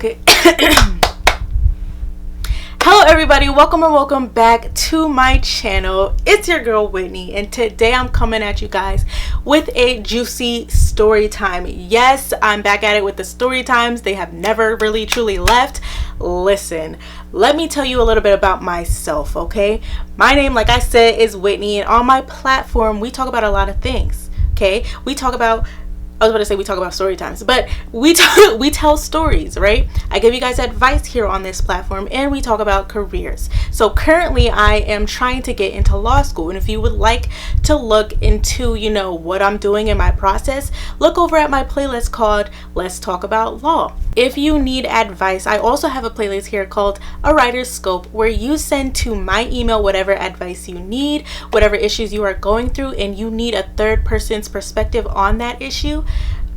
Okay. Hello everybody, welcome or welcome back to my channel. It's your girl Whitney, and today I'm coming at you guys with a juicy story time. Yes, I'm back at it with the story times. They have never really truly left. Listen, let me tell you a little bit about myself, okay? My name, like I said, is Whitney, and on my platform we talk about a lot of things. Okay, we talk about story times, but we tell stories, right? I give you guys advice here on this platform, and we talk about careers. So currently I am trying to get into law school, and if you would like to look into, what I'm doing in my process, look over at my playlist called Let's Talk About Law. If you need advice, I also have a playlist here called A Writer's Scope, where you send to my email whatever advice you need, whatever issues you are going through, and you need a third person's perspective on that issue.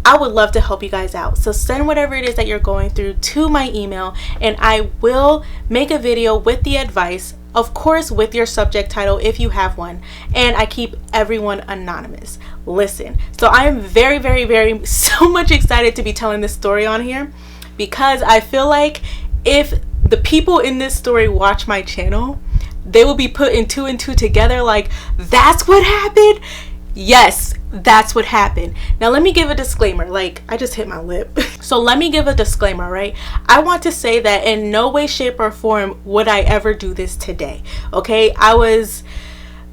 I would love to help you guys out. So send whatever it is that you're going through to my email, and I will make a video with the advice, of course with your subject title if you have one, and I keep everyone anonymous. Listen, so I am very so much excited to be telling this story on here, because I feel like if the people in this story watch my channel, they will be putting two and two together, like, that's what happened. Yes, that's what happened. Now let me give a disclaimer. Like, I just hit my lip. So let me give a disclaimer, right? I want to say that in no way, shape, or form would I ever do this today. Okay, I was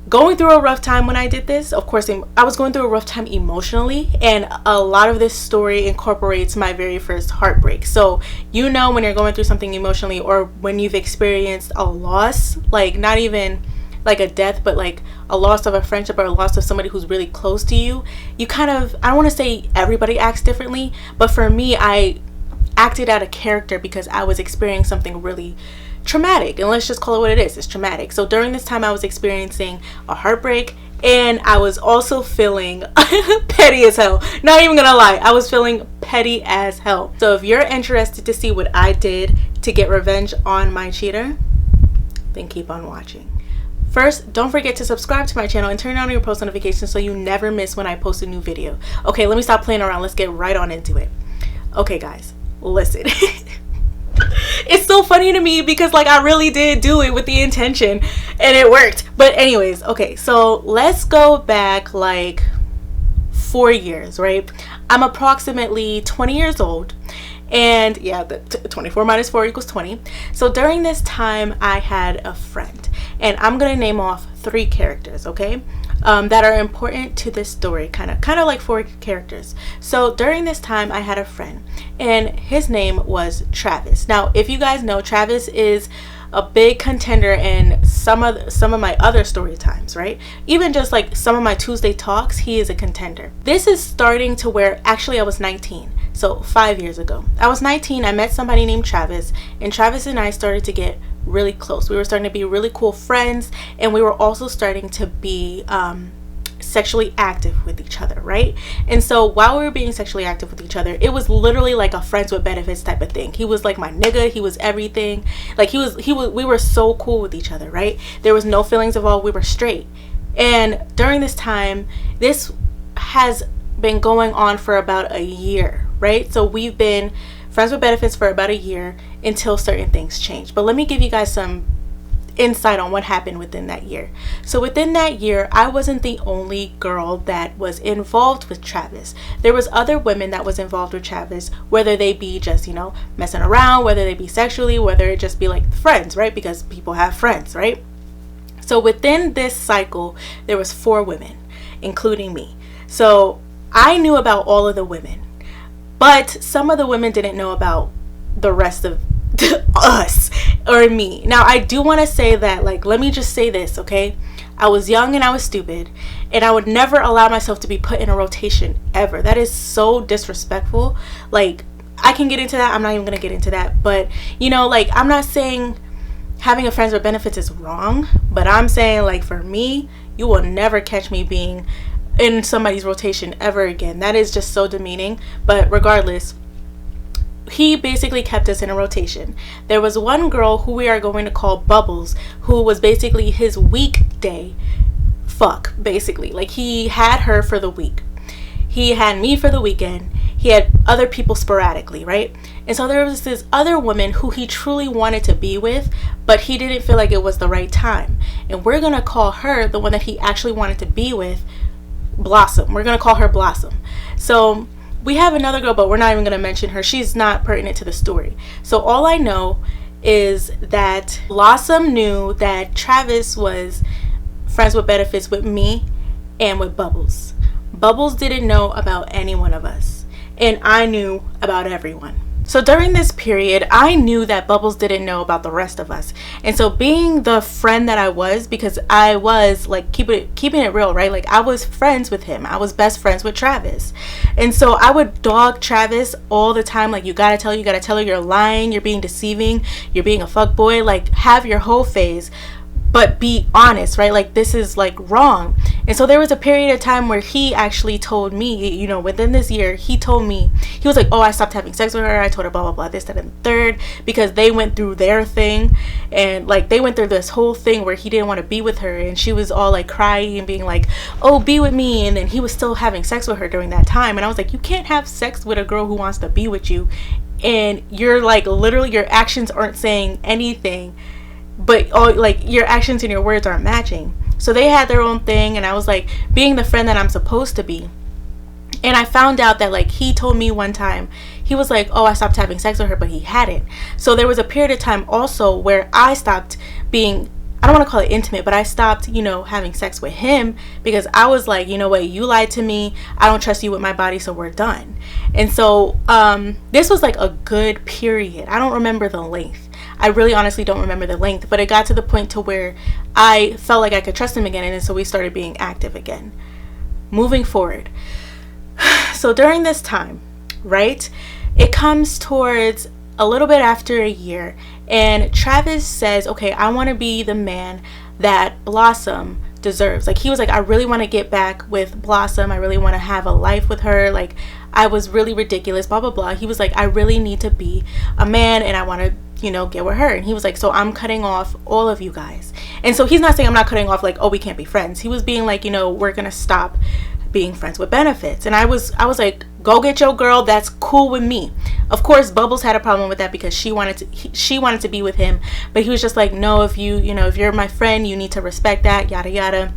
going through a rough time when I did this. Of course, I was going through a rough time emotionally, and a lot of this story incorporates my very first heartbreak. So when you're going through something emotionally, or when you've experienced a loss, like not even like a death, but like a loss of a friendship or a loss of somebody who's really close to you, you kind of, I don't want to say everybody acts differently, but for me, I acted out a character because I was experiencing something really traumatic, and let's just call it what it is. It's traumatic. So during this time I was experiencing a heartbreak, and I was also feeling petty as hell. Not even gonna lie, I was feeling petty as hell. So if you're interested to see what I did to get revenge on my cheater, then keep on watching. First, don't forget to subscribe to my channel and turn on your post notifications so you never miss when I post a new video. Okay, let me stop playing around. Let's get right on into it. Okay guys, listen. It's so funny to me because like I really did do it with the intention and it worked. But anyways, okay, so let's go back like 4 years, right? I'm approximately 20 years old. And yeah, 24 minus 4 equals 20. So during this time, I had a friend, and I'm gonna name off 3 characters, okay, that are important to this story, kind of like 4 characters. So during this time, I had a friend, and his name was Travis. Now, if you guys know, Travis is a big contender in some of my other story times, right? Even just like some of my Tuesday talks, he is a contender. This is starting to where actually I was 19. So 5 years ago, I was 19. I met somebody named Travis, and Travis and I started to get really close. We were starting to be really cool friends, and we were also starting to be sexually active with each other, right? And so while we were being sexually active with each other, it was literally like a friends with benefits type of thing. He was like my nigga. He was everything. Like we were so cool with each other, right? There was no feelings involved. We were straight. And during this time, this has been going on for about a year, right? So we've been friends with benefits for about a year until certain things change. But let me give you guys some insight on what happened within that year. So within that year, I wasn't the only girl that was involved with Travis. There was other women that was involved with Travis, whether they be just, messing around, whether they be sexually, whether it just be like friends, right? Because people have friends, right? So within this cycle, there was 4 women, including me. So I knew about all of the women, but some of the women didn't know about the rest of us or me. Now, I do want to say that, like, let me just say this, okay? I was young and I was stupid, and I would never allow myself to be put in a rotation ever. That is so disrespectful. Like, I can get into that. I'm not even going to get into that. But, I'm not saying having a friends with benefits is wrong, but I'm saying, like, for me, you will never catch me being in somebody's rotation ever again. That is just so demeaning. But regardless, he basically kept us in a rotation. There was one girl who we are going to call Bubbles, who was basically his weekday fuck, basically. Like, he had her for the week. He had me for the weekend. he had other people sporadically, right? And so there was this other woman who he truly wanted to be with, but he didn't feel like it was the right time. And we're going to call her, the one that he actually wanted to be with, Blossom. We're going to call her Blossom. So we have another girl, but we're not even going to mention her. She's not pertinent to the story. So all I know is that Blossom knew that Travis was friends with benefits with me and with Bubbles. Bubbles didn't know about any one of us, and I knew about everyone. So during this period, I knew that Bubbles didn't know about the rest of us. And so being the friend that I was, because I was like keeping it real, right? Like I was friends with him. I was best friends with Travis. And so I would dog Travis all the time. Like, you gotta tell her you're lying, you're being deceiving, you're being a fuckboy. Like, have your whole phase, but be honest, right? Like, this is like wrong. And so there was a period of time where he actually told me, you know, within this year, he told me, he was like, oh, I stopped having sex with her. I told her blah, blah, blah, this, that, and the third, because they went through their thing. And like, they went through this whole thing where he didn't want to be with her. And she was all like crying and being like, oh, be with me. And then he was still having sex with her during that time. And I was like, you can't have sex with a girl who wants to be with you. And you're like, literally, your actions aren't saying anything, but all, like, your actions and your words aren't matching. So they had their own thing, and I was like being the friend that I'm supposed to be. And I found out that, like, he told me one time, he was like, oh, I stopped having sex with her, but he hadn't. So there was a period of time also where I stopped being, I don't want to call it intimate, but I stopped, you know, having sex with him, because I was like, you know what, you lied to me, I don't trust you with my body, so we're done. And so this was like a good period. I don't remember the length. I really honestly don't remember the length, but it got to the point to where I felt like I could trust him again, and so we started being active again. Moving forward. So during this time, right, it comes towards a little bit after a year, and Travis says, okay, I want to be the man that Blossom deserves. Like, he was like, I really want to get back with Blossom. I really want to have a life with her. Like, I was really ridiculous, blah, blah, blah. He was like, I really need to be a man, and I want to, you know, get with her. And he was like, so I'm cutting off all of you guys. And so he's not saying I'm not cutting off like, oh, we can't be friends. He was being like, you know, we're gonna stop being friends with benefits. And I was like, go get your girl, that's cool with me. Of course, Bubbles had a problem with that because she wanted to be with him, but he was just like, no, if you're my friend, you need to respect that, yada yada.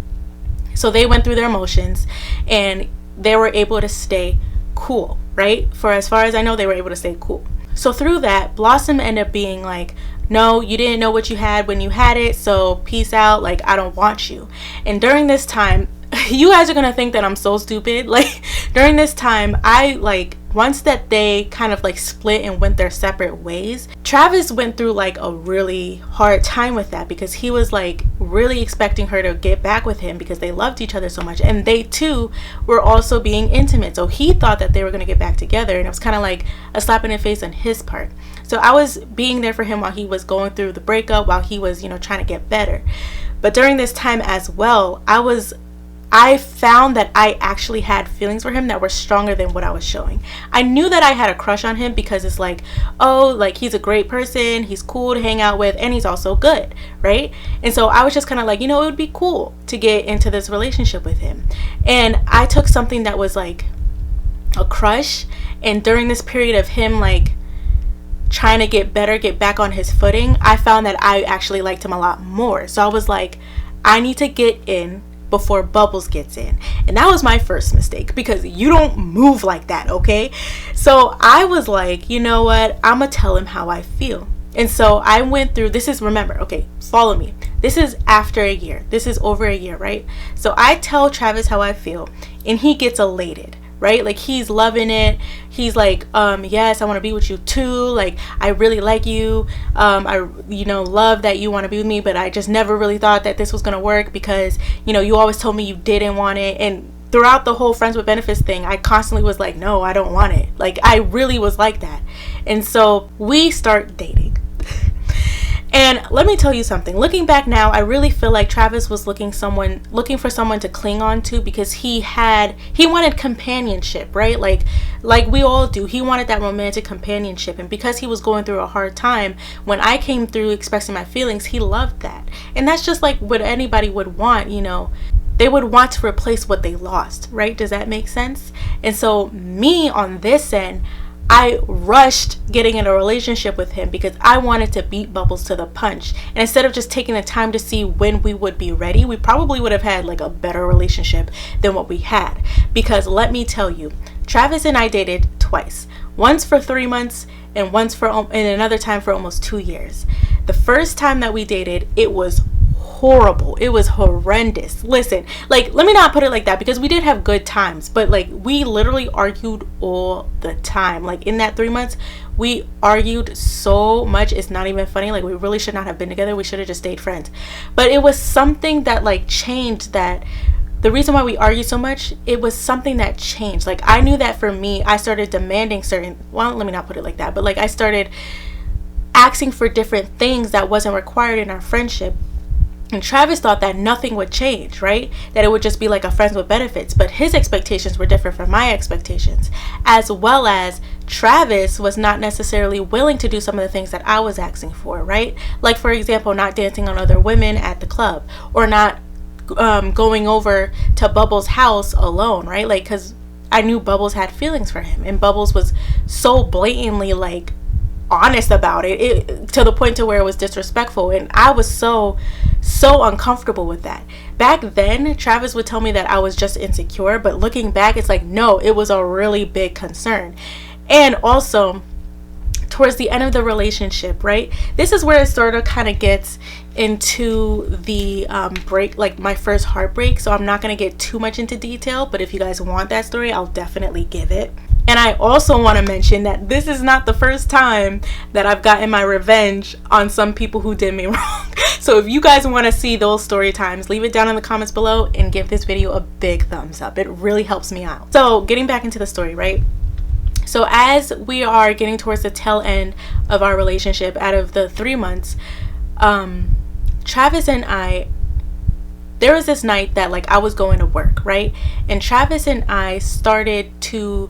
So they went through their emotions, and they were able to stay cool, right? For as far as I know, they were able to stay cool. So through that, Blossom ended up being like, no, you didn't know what you had when you had it, so peace out, like, I don't want you. And during this time, you guys are gonna think that I'm so stupid. Like, during this time, I, like, once that they kind of like split and went their separate ways, Travis went through like a really hard time with that, because he was like really expecting her to get back with him because they loved each other so much, and they too were also being intimate. So he thought that they were going to get back together, and it was kind of like a slap in the face on his part. So I was being there for him while he was going through the breakup, while he was, you know, trying to get better. But during this time as well, I found that I actually had feelings for him that were stronger than what I was showing. I knew that I had a crush on him because it's like, oh, like, he's a great person, he's cool to hang out with, and he's also good, right? And so I was just kind of like, you know, it would be cool to get into this relationship with him. And I took something that was like a crush, and during this period of him like trying to get better, get back on his footing, I found that I actually liked him a lot more. So I was like, I need to get in before Bubbles gets in. And that was my first mistake, because you don't move like that, okay? So I was like, you know what, I'm gonna tell him how I feel. And so I went through, this is, remember, okay, follow me, this is after a year, this is over a year, right? So I tell Travis how I feel, and he gets elated, right? Like, he's loving it. He's like, yes, I want to be with you too. Like, I really like you. I, you know, love that you want to be with me, but I just never really thought that this was going to work because, you know, you always told me you didn't want it. And throughout the whole friends with benefits thing, I constantly was like, no, I don't want it. Like, I really was like that. And so we start dating. And let me tell you something. Looking back now, I really feel like Travis was looking for someone to cling on to, because he wanted companionship, right? Like we all do. He wanted that romantic companionship, and because he was going through a hard time, when I came through expressing my feelings, he loved that. And that's just like what anybody would want, you know. they would want to replace what they lost, right? Does that make sense? And so me on this end, I rushed getting in a relationship with him because I wanted to beat Bubbles to the punch. And instead of just taking the time to see when we would be ready, we probably would have had like a better relationship than what we had. Because let me tell you, Travis and I dated twice. Once for 3 months and another time for almost 2 years. The first time that we dated, it was horrible. It was horrendous. Listen, like, let me not put it like that, because we did have good times, but like, we literally argued all the time. Like, in that 3 months, we argued so much, it's not even funny. Like, we really should not have been together. We should have just stayed friends. But it was something that like changed. That the reason why we argued so much, it was something that changed. Like, I knew that for me, I started demanding let me not put it like that, but like, I started asking for different things that wasn't required in our friendship. And Travis thought that nothing would change, right? That it would just be like a friends with benefits. But his expectations were different from my expectations. As well as Travis was not necessarily willing to do some of the things that I was asking for, right? Like, for example, not dancing on other women at the club, or not going over to Bubbles' house alone, right? Like, because I knew Bubbles had feelings for him. And Bubbles was so blatantly like honest about it, to the point to where it was disrespectful. And I was so uncomfortable with that. Back then, Travis would tell me that I was just insecure, but looking back, it's like, no, it was a really big concern. And also, towards the end of the relationship, right, this is where it sort of kind of gets into the break, like my first heartbreak. So I'm not going to get too much into detail, but if you guys want that story, I'll definitely give it. And I also want to mention that this is not the first time that I've gotten my revenge on some people who did me wrong. So if you guys want to see those story times, leave it down in the comments below and give this video a big thumbs up. It really helps me out. So getting back into the story, right? So as we are getting towards the tail end of our relationship, out of the 3 months, Travis and I, there was this night that like I was going to work, right? And Travis and I started to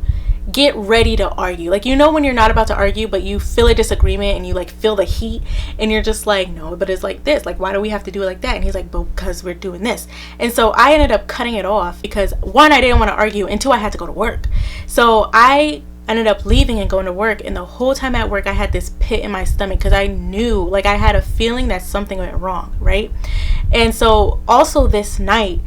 get ready to argue. Like, you know, when you're not about to argue, but you feel a disagreement and you like feel the heat, and you're just like, no, but it's like this. Like, why do we have to do it like that? And he's like, because we're doing this. And so I ended up cutting it off because, one, I didn't want to argue, and two, I had to go to work. So I ended up leaving and going to work, and the whole time at work I had this pit in my stomach because I knew, like, I had a feeling that something went wrong, right? And so also this night,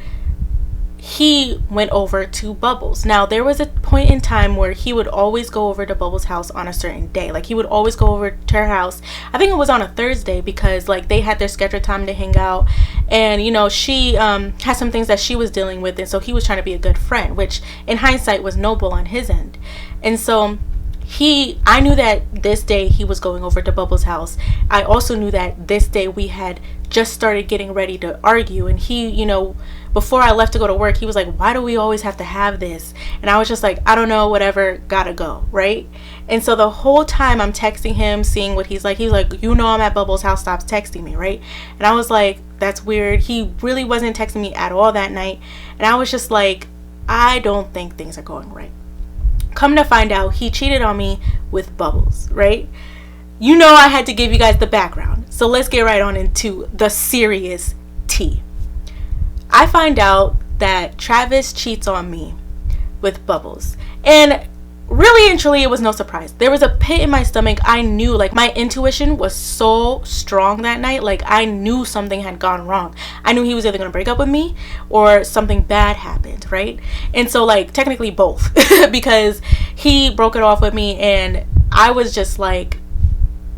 he went over to Bubbles. Now, there was a point in time where he would always go over to Bubbles' house on a certain day. Like, he would always go over to her house. I think it was on a Thursday, because like they had their scheduled time to hang out, and you know, she had some things that she was dealing with, and so he was trying to be a good friend, which in hindsight was noble on his end. And so I knew that this day he was going over to Bubbles' house. I also knew that this day we had just started getting ready to argue, and he, you know, before I left to go to work, he was like, why do we always have to have this? And I was just like, I don't know, whatever, gotta go, right? And so the whole time I'm texting him, seeing what he's like, you know, I'm at Bubbles' house, stop texting me, right? And I was like, that's weird. He really wasn't texting me at all that night. And I was just like, I don't think things are going right. Come to find out, he cheated on me with Bubbles, right? You know, I had to give you guys the background. So let's get right on into the serious tea. I find out that Travis cheats on me with Bubbles. And really and truly, it was no surprise. There was a pit in my stomach. I knew, like, my intuition was so strong that night. Like, I knew something had gone wrong. I knew he was either going to break up with me or something bad happened, right? And so, like, technically both. Because he broke it off with me, and I was just, like,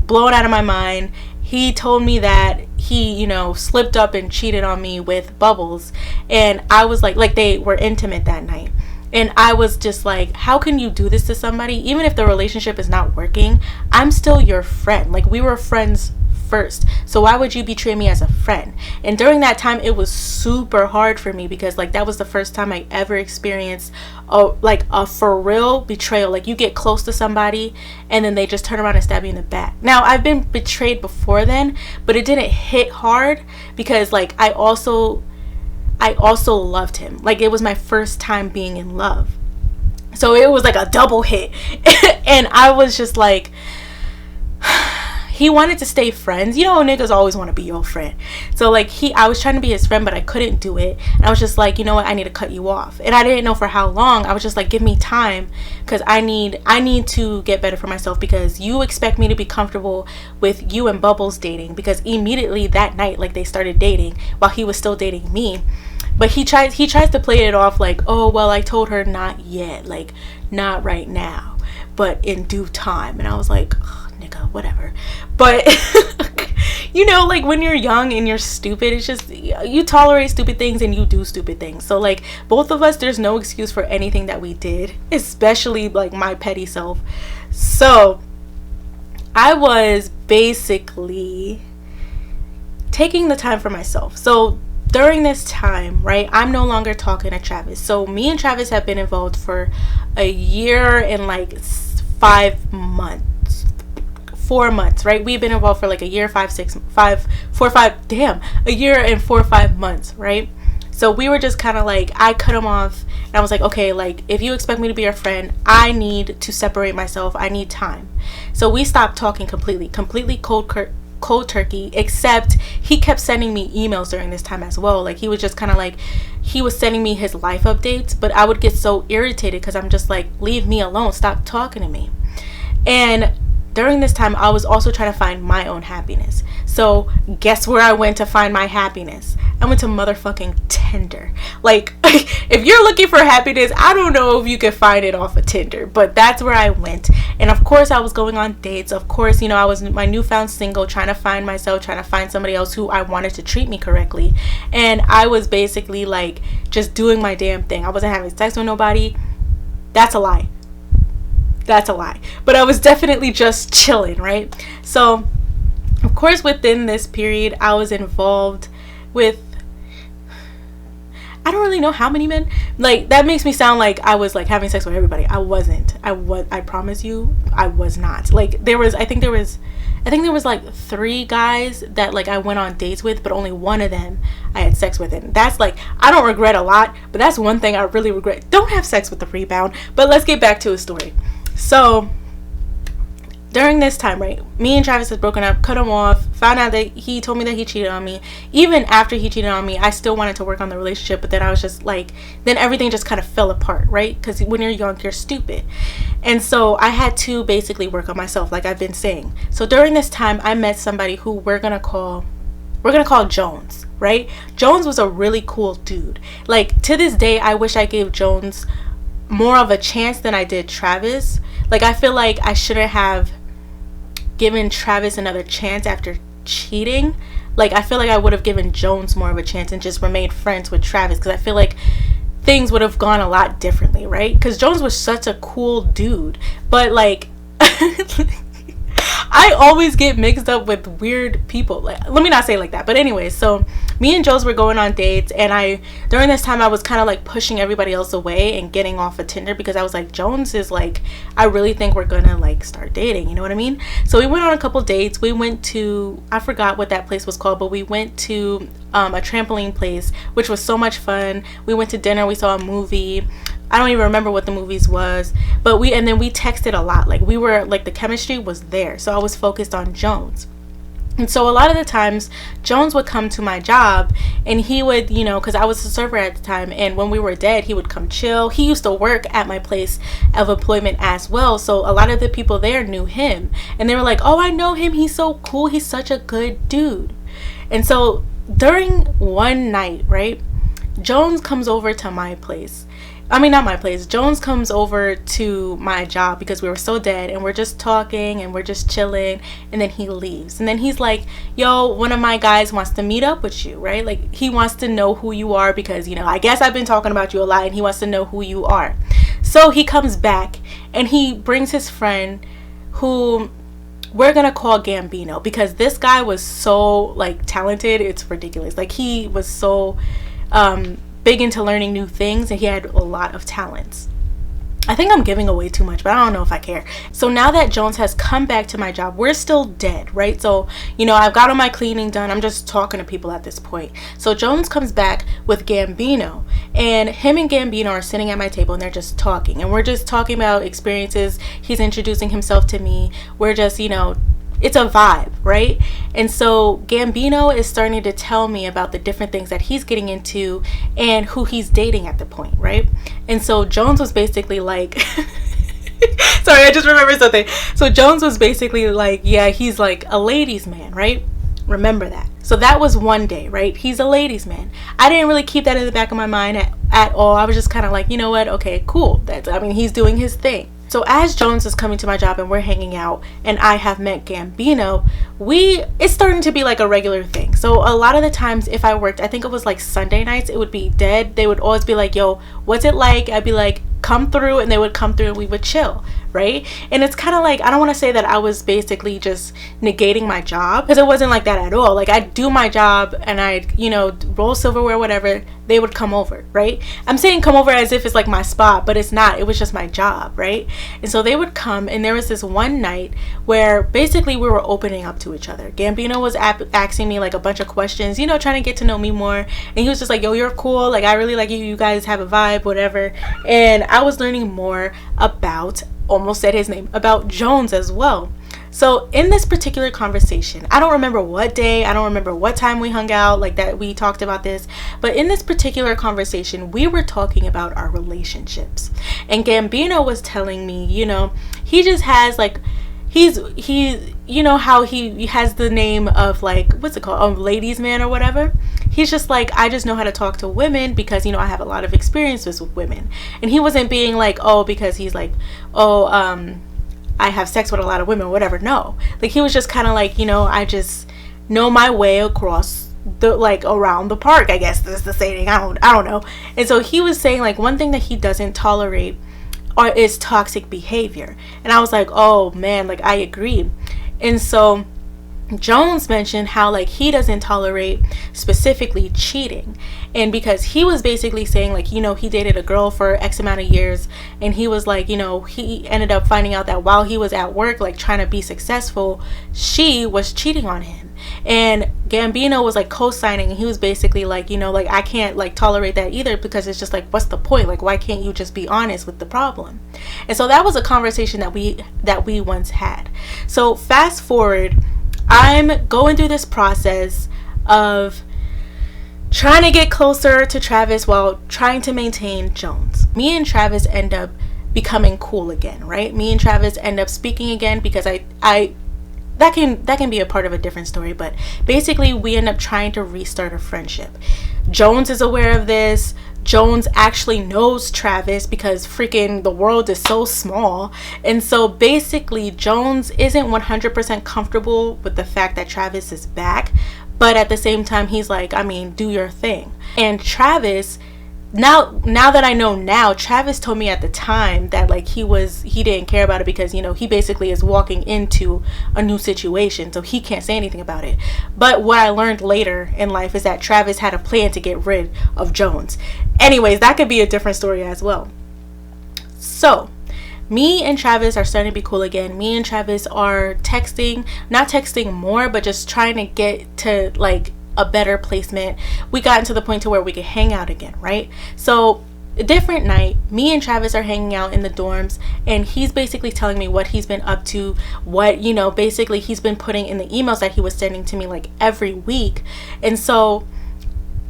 blown out of my mind. He told me that he, you know, slipped up and cheated on me with Bubbles. And I was like they were intimate that night. And I was just like, how can you do this to somebody? Even if the relationship is not working, I'm still your friend. Like, we were friends first. So why would you betray me as a friend? And during that time, it was super hard for me, because like that was the first time I ever experienced a for real betrayal. Like, you get close to somebody and then they just turn around and stab you in the back. Now, I've been betrayed before then, but it didn't hit hard because like I also loved him. Like, it was my first time being in love. So it was like a double hit. And I was just like, he wanted to stay friends. You know, niggas always want to be your friend. So like I was trying to be his friend, but I couldn't do it. And I was just like, you know what, I need to cut you off. And I didn't know for how long. I was just like, give me time, because I need to get better for myself, because you expect me to be comfortable with you and Bubbles dating, because immediately that night, like, they started dating while he was still dating me. But he tries to play it off like, oh, well, I told her not yet, like, not right now, but in due time. And I was like, oh, nigga, whatever. But you know, like, when you're young and you're stupid, it's just, you tolerate stupid things and you do stupid things. So like, both of us, there's no excuse for anything that we did, especially like my petty self. So I was basically taking the time for myself. So during this time, right, I'm no longer talking to Travis. So me and Travis have been involved for a year and like 4 months, right? We've been involved for like a year, a year and 4 or 5 months, right? So we were just kind of like, I cut him off and I was like, okay, like, if you expect me to be your friend, I need to separate myself. I need time. So we stopped talking completely cold turkey, except he kept sending me emails during this time as well. Like, he was just kind of like, he was sending me his life updates, but I would get so irritated because I'm just like, leave me alone, stop talking to me. And during this time, I was also trying to find my own happiness. So guess where I went to find my happiness? I went to motherfucking Tinder. Like, if you're looking for happiness, I don't know if you can find it off of Tinder, but that's where I went. And of course, I was going on dates. Of course, you know, I was my newfound single, trying to find myself, trying to find somebody else who I wanted to treat me correctly. And I was basically like just doing my damn thing. I wasn't having sex with nobody. That's a lie. But I was definitely just chilling, right? So of course, within this period, I was involved with, I don't really know how many men. Like, that makes me sound like I was like having sex with everybody. I wasn't. I promise you, I was not. Like, I think there was like 3 guys that like I went on dates with, but only one of them I had sex with. And that's like, I don't regret a lot, but that's one thing I really regret. Don't have sex with the rebound. But let's get back to his story. So during this time, right, me and Travis had broken up, cut him off, found out that he told me that he cheated on me. Even after he cheated on me, I still wanted to work on the relationship, but then I was just like, then everything just kind of fell apart, right? Because when you're young, you're stupid. And so I had to basically work on myself, like I've been saying. So during this time, I met somebody who we're gonna call Jones, right? Jones was a really cool dude. Like, to this day, I wish I gave Jones more of a chance than I did Travis. Like, I feel like I shouldn't have given Travis another chance after cheating. Like, I feel like I would have given Jones more of a chance and just remained friends with Travis, because I feel like things would have gone a lot differently, right? Because Jones was such a cool dude, but like I always get mixed up with weird people. Like, let me not say it like that. But anyway, so me and Jones were going on dates, and during this time I was kind of like pushing everybody else away and getting off of Tinder, because I was like, Jones is like, I really think we're gonna like start dating, you know what I mean? So we went on a couple dates. We went to, I forgot what that place was called, but we went to a trampoline place, which was so much fun. We went to dinner, we saw a movie. I don't even remember what the movies was, but and then we texted a lot. Like, we were like, the chemistry was there, so I was focused on Jones. And so a lot of the times Jones would come to my job, and he would, you know, because I was a server at the time, and when we were dead, he would come chill. He used to work at my place of employment as well, so a lot of the people there knew him, and they were like, oh, I know him, he's so cool, he's such a good dude. And so during one night, right, Jones comes over to my place. I mean, not my place. Jones comes over to my job because we were so dead, and we're just talking and we're just chilling, and then he leaves. And then he's like, yo, one of my guys wants to meet up with you, right? Like, he wants to know who you are because, you know, I guess I've been talking about you a lot, and he wants to know who you are. So he comes back and he brings his friend, who we're gonna call Gambino, because this guy was so like talented, it's ridiculous. Like, he was so big into learning new things, and he had a lot of talents. I think I'm giving away too much, but I don't know if I care. So now that Jones has come back to my job, we're still dead, right? So, you know, I've got all my cleaning done. I'm just talking to people at this point. So Jones comes back with Gambino, and him and Gambino are sitting at my table, and they're just talking, and we're just talking about experiences. He's introducing himself to me. We're just, you know, it's a vibe, right? And so Gambino is starting to tell me about the different things that he's getting into and who he's dating at the point, right? And so Jones was basically like sorry, I just remembered something. So Jones was basically like, yeah, he's like a ladies' man, right? Remember that. So that was one day, right? He's a ladies' man. I didn't really keep that in the back of my mind at all. I was just kind of like, you know what? Okay, cool. He's doing his thing. So as Jones is coming to my job and we're hanging out and I have met Gambino, it's starting to be like a regular thing. So a lot of the times if I worked, I think it was like Sunday nights, it would be dead. They would always be like, yo, what's it like? I'd be like, come through, and they would come through and we would chill, right? And it's kind of like, I don't want to say that I was basically just negating my job, because it wasn't like that at all. Like, I'd do my job and I'd, roll silverware, whatever, they would come over, right? I'm saying come over as if it's like my spot, but it's not. It was just my job, right? And so they would come, and there was this one night where basically we were opening up to each other. Gambino was asking me like a bunch of questions, trying to get to know me more, and he was just like, yo, you're cool, like I really like you guys have a vibe, whatever. And I was learning more about, almost said his name, about Jones as well. So in this particular conversation, I don't remember what day, I don't remember what time we hung out, like that we talked about this, but in this particular conversation, we were talking about our relationships. And Gambino was telling me, he just has like, he's how he has the name of like, what's it called, a ladies' man or whatever. He's just like, I just know how to talk to women because, I have a lot of experiences with women. And he wasn't being like, oh, because he's like, I have sex with a lot of women, whatever. No, like he was just kind of like, I just know my way across the, like, around the park, I guess is the saying. I don't know. And so he was saying like one thing that he doesn't tolerate is toxic behavior. And I was like, oh man, like I agree. And so Jones mentioned how like he doesn't tolerate specifically cheating, and because he was basically saying like, he dated a girl for X amount of years, and he was like, he ended up finding out that while he was at work like trying to be successful, she was cheating on him. And Gambino was like co-signing, and he was basically like, like I can't like tolerate that either, because it's just like, what's the point? Like, why can't you just be honest with the problem? And so that was a conversation that we once had. So fast forward, I'm going through this process of trying to get closer to Travis while trying to maintain Jones. Me and Travis end up becoming cool again, right? Me and Travis end up speaking again because that can be a part of a different story, but basically we end up trying to restart a friendship. Jones is aware of this. Jones actually knows Travis because freaking the world is so small. And so basically Jones isn't 100% comfortable with the fact that Travis is back, but at the same time he's like, do your thing. And Travis, now that I know now, Travis told me at the time that like he didn't care about it because he basically is walking into a new situation, so he can't say anything about it. But what I learned later in life is that Travis had a plan to get rid of Jones. Anyways, that could be a different story as well. So me and Travis are starting to be cool again. Me and Travis are not texting more, but just trying to get to like a better placement. We got to the point to where we could hang out again, right? So a different night, me and Travis are hanging out in the dorms, and he's basically telling me what he's been up to, what basically he's been putting in the emails that he was sending to me like every week. And so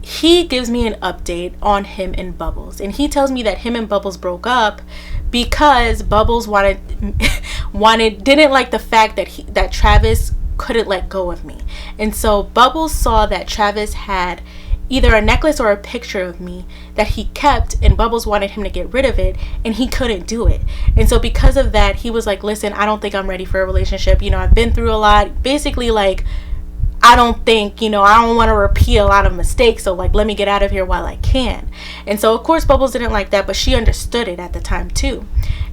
he gives me an update on him and Bubbles, and he tells me that him and Bubbles broke up because Bubbles didn't like the fact that Travis couldn't let go of me. And so Bubbles saw that Travis had either a necklace or a picture of me that he kept, and Bubbles wanted him to get rid of it, and he couldn't do it. And so because of that, he was like, listen, I don't think I'm ready for a relationship. I've been through a lot. Basically, like, I don't think, I don't want to repeat a lot of mistakes, so like, let me get out of here while I can. And so of course Bubbles didn't like that, but she understood it at the time too.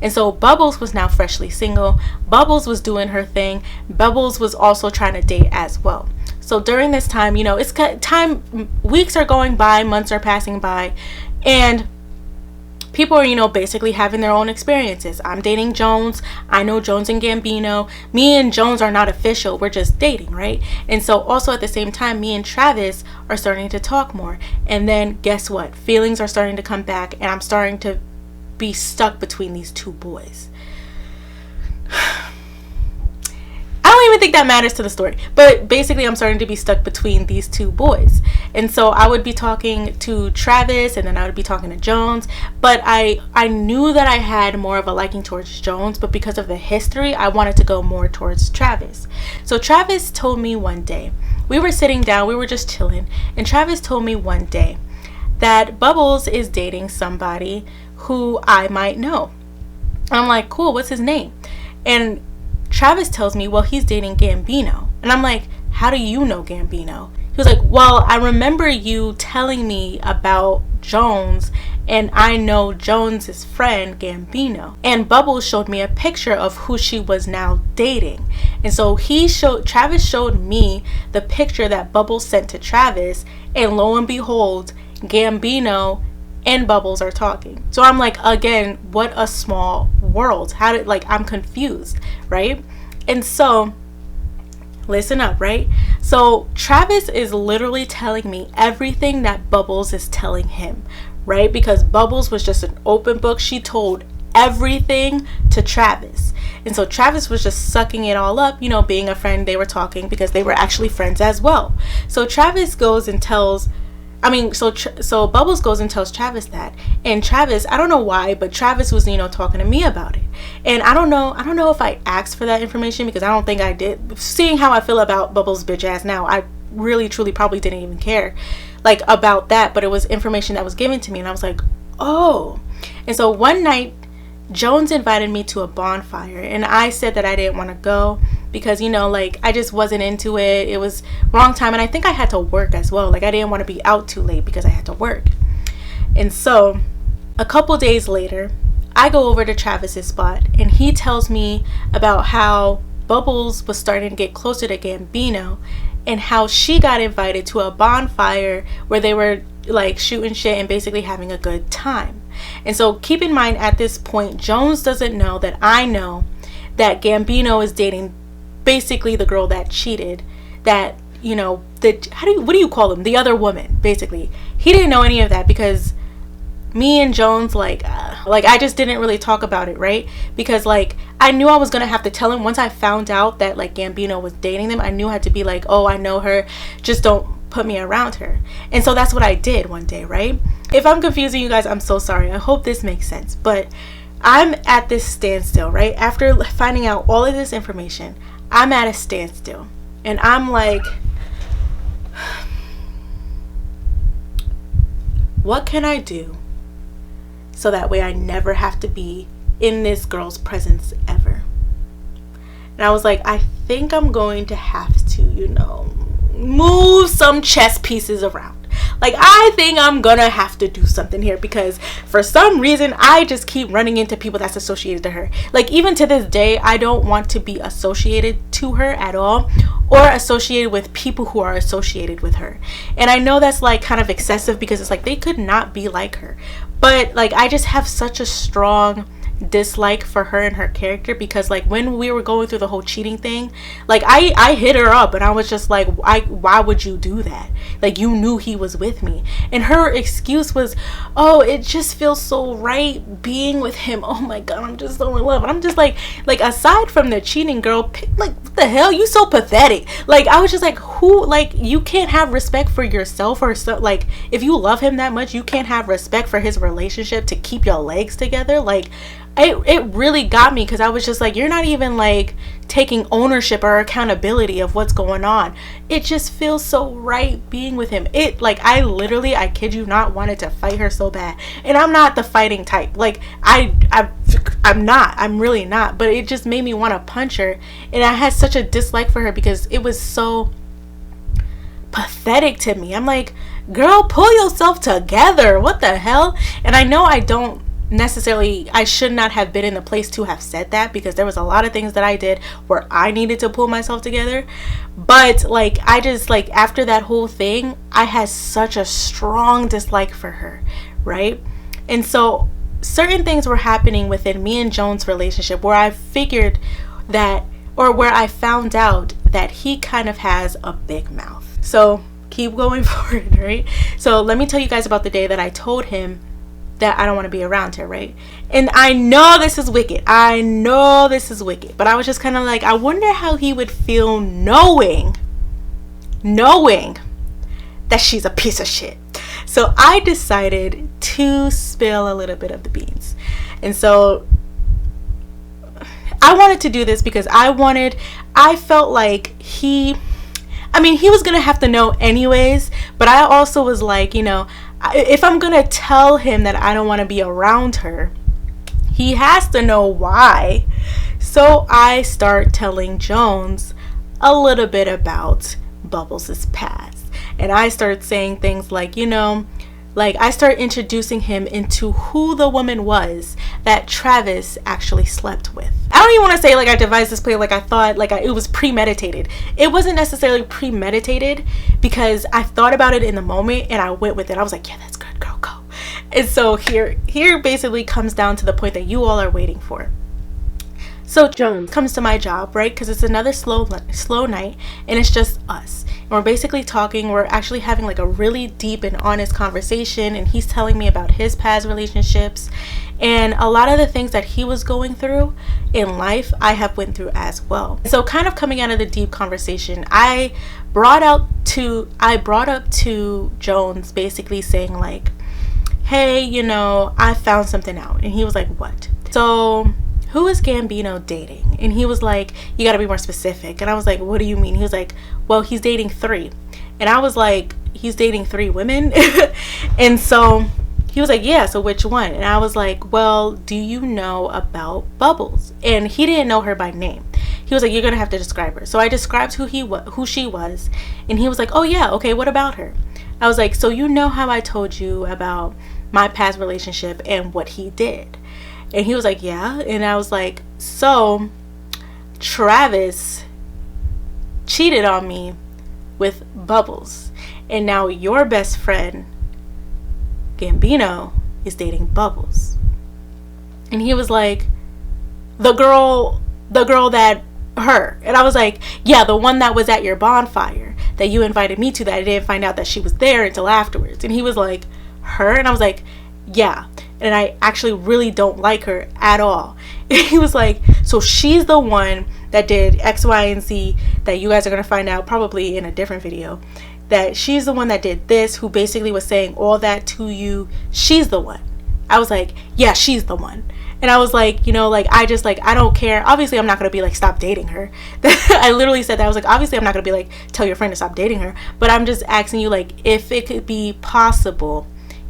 And so Bubbles was now freshly single. Bubbles was doing her thing. Bubbles was also trying to date as well. So during this time, it's time, weeks are going by, months are passing by, and people are, basically having their own experiences. I'm dating Jones. I know Jones and Gambino. Me and Jones are not official. We're just dating, right? And so also at the same time, me and Travis are starting to talk more. And then guess what? Feelings are starting to come back, and I'm starting to be stuck between these two boys. I don't even think that matters to the story. But basically, I'm starting to be stuck between these two boys. And so I would be talking to Travis, and then I would be talking to Jones. But I knew that I had more of a liking towards Jones, but because of the history, I wanted to go more towards Travis. So Travis told me one day, we were sitting down, we were just chilling, and Travis told me one day that Bubbles is dating somebody who I might know. I'm like, cool, what's his name? And Travis tells me, well, he's dating Gambino. And I'm like, how do you know Gambino? He was like, well, I remember you telling me about Jones, and I know Jones's friend Gambino. And Bubbles showed me a picture of who she was now dating. And so Travis showed me the picture that Bubbles sent to Travis, and lo and behold, Gambino and Bubbles are talking. So I'm like, again, what a small world. I'm confused, right? And so listen up, right? So Travis is literally telling me everything that Bubbles is telling him, right? Because Bubbles was just an open book. She told everything to Travis. And so Travis was just sucking it all up, being a friend. They were talking because they were actually friends as well. So Travis goes and tells so Bubbles goes and tells Travis that, and Travis, I don't know why, but Travis was, talking to me about it. And I don't know if I asked for that information, because I don't think I did. Seeing how I feel about Bubbles' bitch ass now, I really, truly probably didn't even care, about that, but it was information that was given to me, and I was like, oh. And so one night, Jones invited me to a bonfire, and I said that I didn't want to go, because I just wasn't into it. It was wrong time, and I think I had to work as well. I didn't want to be out too late because I had to work. And so a couple days later, I go over to Travis's spot, and he tells me about how Bubbles was starting to get closer to Gambino, and how she got invited to a bonfire where they were shooting shit and basically having a good time. And so keep in mind, at this point, Jones doesn't know that I know that Gambino is dating basically the girl that cheated, that what do you call them, the other woman. Basically, he didn't know any of that, because me and Jones I just didn't really talk about it, right? Because I knew I was gonna have to tell him once I found out that Gambino was dating them. I knew I had to be oh, I know her, just don't put me around her. And so that's what I did one day, right? If I'm confusing you guys, I'm so sorry. I hope this makes sense. But I'm at this standstill, right? After finding out all of this information, I'm at a standstill, and I'm like, what can I do so that way I never have to be in this girl's presence ever? And I was like, I think I'm going to have to, move some chess pieces around. I think I'm gonna have to do something here, because for some reason I just keep running into people that's associated to her. Even to this day, I don't want to be associated to her at all, or associated with people who are associated with her. And I know that's kind of excessive, because it's they could not be like her, but I just have such a strong dislike for her and her character, because when we were going through the whole cheating thing, I hit her up, and I was just why would you do that? You knew he was with me. And her excuse was, oh, it just feels so right being with him. Oh my god, I'm just so in love. And I'm just aside from the cheating, girl, what the hell, you so pathetic. I was just who, you can't have respect for yourself, or so, if you love him that much, you can't have respect for his relationship to keep your legs together. It really got me, because I was just you're not even taking ownership or accountability of what's going on. It just feels so right being with him. I kid you not, wanted to fight her so bad, and I'm not the fighting type. I'm really not, but it just made me want to punch her. And I had such a dislike for her, because it was so pathetic to me. I'm like, girl, pull yourself together. What the hell? And I know I should not have been in the place to have said that, because there was a lot of things that I did where I needed to pull myself together. But I just after that whole thing, I had such a strong dislike for her, right? And so certain things were happening within me and Jones' relationship where I figured that, or where I found out that he kind of has a big mouth. So keep going forward, right? So let me tell you guys about the day that I told him that I don't want to be around her, right? And I know this is wicked. I know this is wicked. But I was just kind of like, I wonder how he would feel knowing that she's a piece of shit. So I decided to spill a little bit of the beans. And so I wanted to do this because I felt like he was going to have to know anyways. But I also was like, if I'm going to tell him that I don't want to be around her, he has to know why. So I start telling Jones a little bit about Bubbles' past. And I start saying things like, I start introducing him into who the woman was that Travis actually slept with. I don't even want to say like I devised this play like I thought it was premeditated. It wasn't necessarily premeditated because I thought about it in the moment and I went with it. I was like, yeah, that's good, girl, go. And so here basically comes down to the point that you all are waiting for. So Jones comes to my job, right? Because it's another slow night and it's just us. And we're basically talking. We're actually having like a really deep and honest conversation. And he's telling me about his past relationships. And a lot of the things that he was going through in life, I have went through as well. So kind of coming out of the deep conversation, I brought up to Jones basically saying like, hey, I found something out. And he was like, what? So who is Gambino dating? And he was like, you got to be more specific. And I was like, what do you mean? He was like, well, he's dating 3. And I was like, he's dating 3 women? And so he was like, yeah, so which one? And I was like, well, do you know about Bubbles? And he didn't know her by name. He was like, you're going to have to describe her. So I described who she was. And he was like, oh yeah, okay, what about her? I was like, so you know how I told you about my past relationship and what he did? And he was like, yeah. And I was like, so Travis cheated on me with Bubbles. And now your best friend, Gambino, is dating Bubbles. And he was like, the girl that her. And I was like, yeah, the one that was at your bonfire that you invited me to that I didn't find out that she was there until afterwards. And he was like, her? And I was like, yeah. And I actually really don't like her at all. And he was like, so she's the one that did X, Y, and Z that you guys are going to find out probably in a different video. That she's the one that did this, who basically was saying all that to you. She's the one. I was like, yeah, she's the one. And I was like, I don't care. Obviously, I'm not going to be like, stop dating her. I literally said that. I was like, obviously, I'm not going to be like, tell your friend to stop dating her. But I'm just asking you, like, if it could be possible,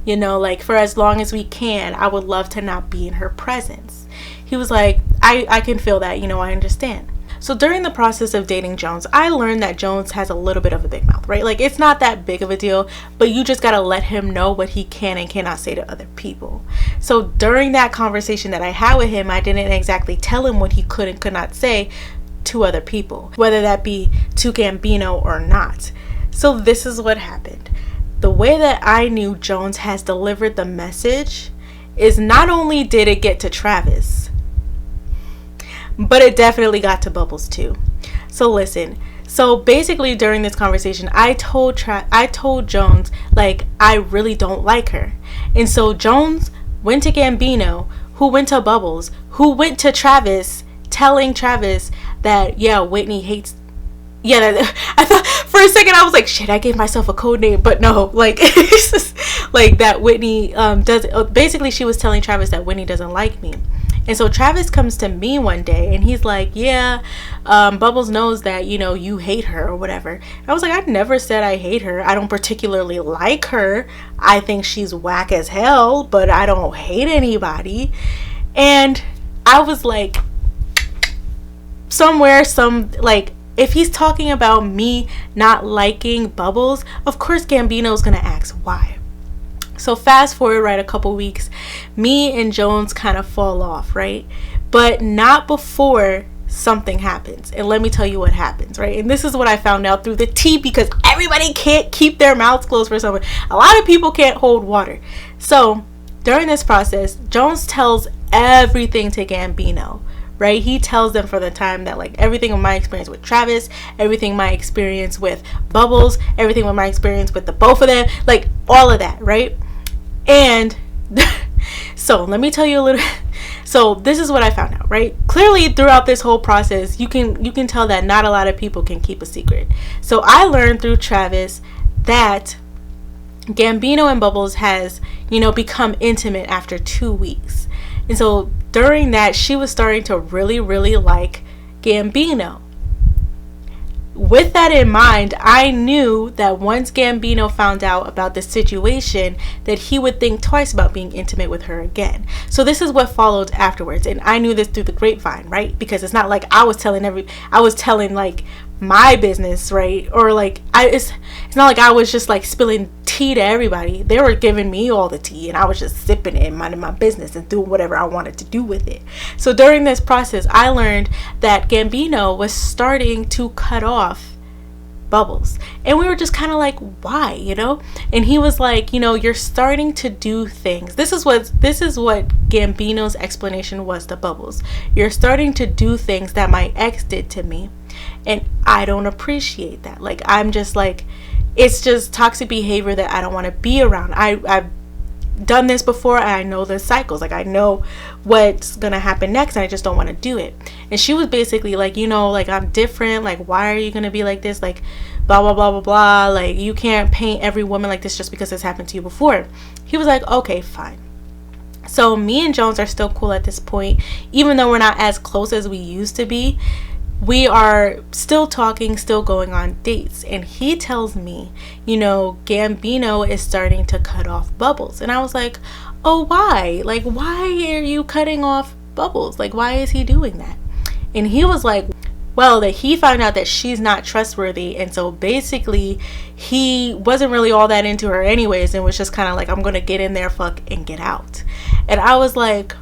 for as long as we can, I would love to not be in her presence. He was like, I can feel that, I understand. So during the process of dating Jones, I learned that Jones has a little bit of a big mouth, right? Like, it's not that big of a deal, but you just got to let him know what he can and cannot say to other people. So during that conversation that I had with him, I didn't exactly tell him what he could and could not say to other people, whether that be to Gambino or not. So this is what happened. The way that I knew Jones has delivered the message is not only did it get to Travis, but it definitely got to Bubbles too. So listen. So basically during this conversation, I told Jones, like, I really don't like her. And so Jones went to Gambino, who went to Bubbles, who went to Travis, telling Travis that, yeah, Whitney hates. Yeah, I thought for a second I was like, shit, I gave myself a code name, but no, like, it's just like that Whitney does. Basically, she was telling Travis that Whitney doesn't like me, and so Travis comes to me one day and he's like, yeah, Bubbles knows that you hate her or whatever. I was like, I never said I hate her. I don't particularly like her. I think she's whack as hell, but I don't hate anybody. And I was like, if he's talking about me not liking Bubbles, of course Gambino's gonna ask why. So fast forward, right, a couple weeks, me and Jones kind of fall off, right? But not before something happens. And let me tell you what happens, right? And this is what I found out through the tea, because everybody can't keep their mouths closed for someone. A lot of people can't hold water. So during this process, Jones tells everything to Gambino. Right? He tells them for the time that, like, everything with my experience with Travis, everything my experience with Bubbles, everything with my experience with the both of them, like, all of that, right? And So let me tell you a little. So this is what I found out, right? Clearly throughout this whole process, you can tell that not a lot of people can keep a secret. So I learned through Travis that Gambino and Bubbles has, become intimate after 2 weeks. And so during that, she was starting to really, really like Gambino. With that in mind, I knew that once Gambino found out about the situation, that he would think twice about being intimate with her again. So this is what followed afterwards, and I knew this through the grapevine, right? Because it's not like I was telling like my business, right? Or like it's not like I was just like spilling tea to everybody. They were giving me all the tea, and I was just sipping it and minding my business and doing whatever I wanted to do with it. So during this process, I learned that Gambino was starting to cut off Bubbles, and we were just kind of like, why, and he was like, you're starting to do things. This is what Gambino's explanation was to Bubbles. You're starting to do things that my ex did to me, and I don't appreciate that. Like, I'm just like, it's just toxic behavior that I don't want to be around. I've done this before, and I know the cycles. Like, I know what's gonna happen next, and I just don't want to do it. And she was basically like, like, I'm different. Like, why are you gonna be like this? Like, blah blah blah blah blah. Like, you can't paint every woman like this just because it's happened to you before. He was like, okay, fine. So me and Jones are still cool at this point, even though we're not as close as we used to be. We are still talking, still going on dates, and he tells me, Gambino is starting to cut off Bubbles. And I was like, oh, why? Like, why are you cutting off Bubbles? Like, why is he doing that? And he was like, well, that he found out that she's not trustworthy, and so basically he wasn't really all that into her anyways, and was just kind of like, I'm gonna get in there, fuck, and get out. And I was like,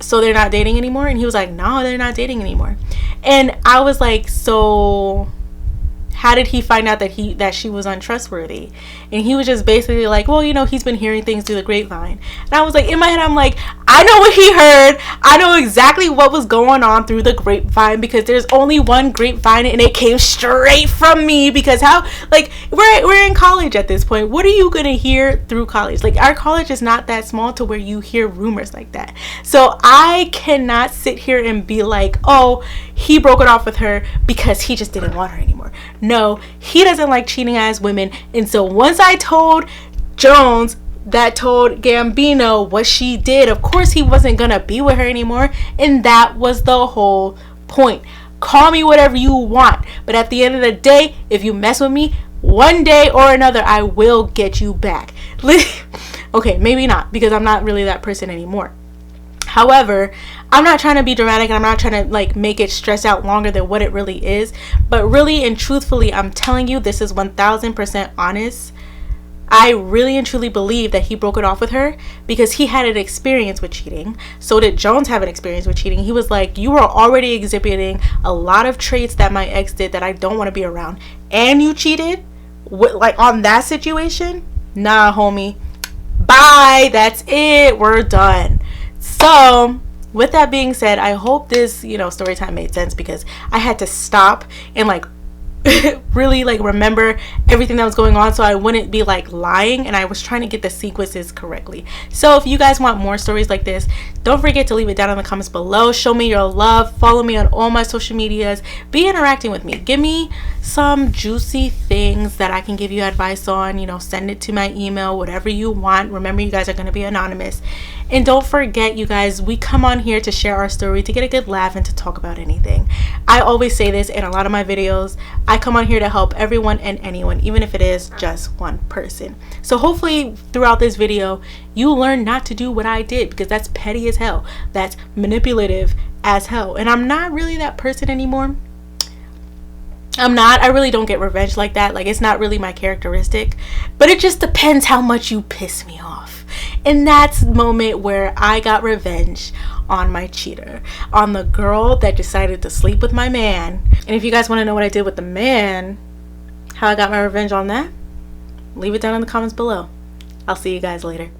so they're not dating anymore? And he was like, no, they're not dating anymore. And I was like, so how did he find out that she was untrustworthy? And he was just basically like, well, he's been hearing things through the grapevine. And I was like, in my head, I'm like, I know what he heard. I know exactly what was going on through the grapevine, because there's only one grapevine, and it came straight from me. Because we're in college at this point. What are you gonna hear through college? Like, our college is not that small to where you hear rumors like that. So I cannot sit here and be like, oh, he broke it off with her because he just didn't want her anymore. No, he doesn't like cheating ass women. And so once I told Jones that told Gambino what she did, of course he wasn't gonna be with her anymore. And that was the whole point. Call me whatever you want, but at the end of the day, if you mess with me one day or another, I will get you back. Okay, maybe not, because I'm not really that person anymore. However, I'm not trying to be dramatic, and I'm not trying to make it stress out longer than what it really is. But really and truthfully, I'm telling you, this is 1000% honest. I really and truly believe that he broke it off with her because he had an experience with cheating. So did Jones have an experience with cheating. He was like, you were already exhibiting a lot of traits that my ex did that I don't want to be around. And you cheated? On that situation? Nah, homie. Bye. That's it. We're done. So with that being said, I hope this, story time made sense, because I had to stop and really remember everything that was going on so I wouldn't be lying, and I was trying to get the sequences correctly. So if you guys want more stories like this, don't forget to leave it down in the comments below. Show me your love. Follow me on all my social medias. Be interacting with me. Give me some juicy things that I can give you advice on. Send it to my email, whatever you want. Remember, you guys are going to be anonymous. And don't forget, you guys, we come on here to share our story, to get a good laugh, and to talk about anything. I always say this in a lot of my videos. I come on here to help everyone and anyone, even if it is just one person. So hopefully throughout this video, you learn not to do what I did, because that's petty as hell. That's manipulative as hell. And I'm not really that person anymore. I'm not. I really don't get revenge like that. It's not really my characteristic. But it just depends how much you piss me off. And that's the moment where I got revenge on my cheater, on the girl that decided to sleep with my man. And if you guys want to know what I did with the man, how I got my revenge on that, leave it down in the comments below. I'll see you guys later.